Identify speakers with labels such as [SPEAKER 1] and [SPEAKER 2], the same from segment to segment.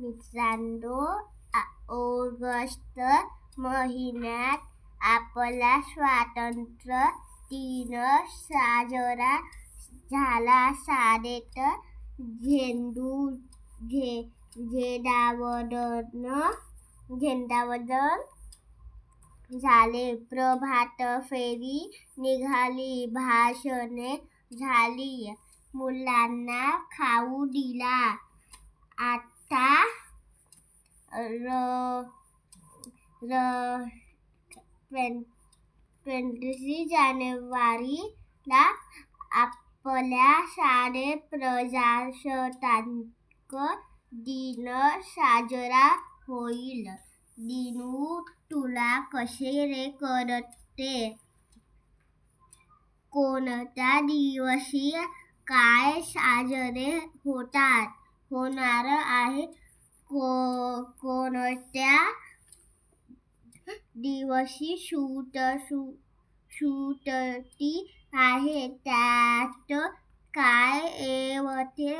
[SPEAKER 1] मित्रांनो, ऑगस्ट महिन्यात आपला स्वातंत्र्य दिन साजरा झाला. शाळेत झेंडावंदन झाले, प्रभात फेरी निघाली, भाषणे झाली, मुलांना खाऊ दिला. आता 26 जानेवारीला आपल्या शाळेत प्रजासत्ताक दिन साजरा होईल. दिनू, तुला कसे रे कळते? कोणत्या दिवशी काय साजरे होणार आहे? कोणत्या दिवशी सुट्टी आहे? त्यात काय येते?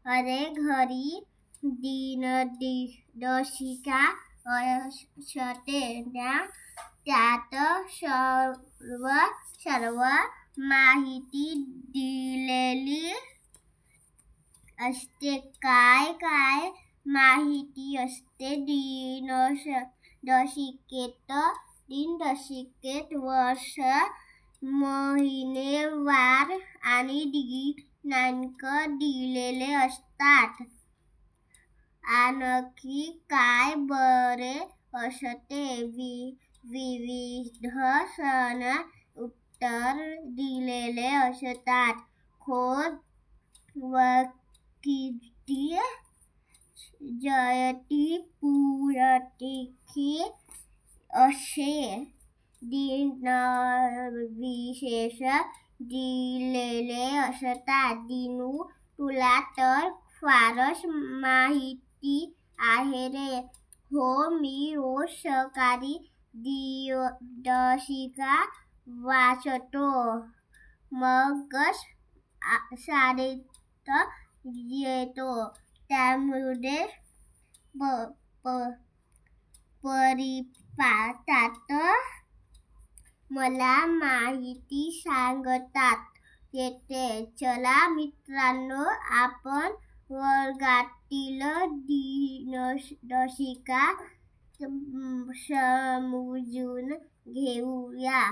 [SPEAKER 1] अरे घरी दिनदर्शिका असते ना, त्यात सर्व माहिती दिलेली असते. काय काय माहिती असते दिनदर्शिकेत? वर्ष, महिने, वार आणि दिनांक दिलेले असतात. आणखी काय बरे असते? विविध सण उत्सव दिलेले असतात. खोत, वक्ती, जयंती, पुण्यतिथी असे दिनविशेष दिलेले असतात. दिनू, तुला तर फारच माहिती आहे रे. हो, मी रोज सकाळी दिनदर्शिका वाचतो, मगच शाळेत येतो. त्यामध्ये परिपाठात मला माहिती सांगण्यात येते. चला मित्रांनो, आपण वर्गातील दिनदर्शिका समजून घेऊया.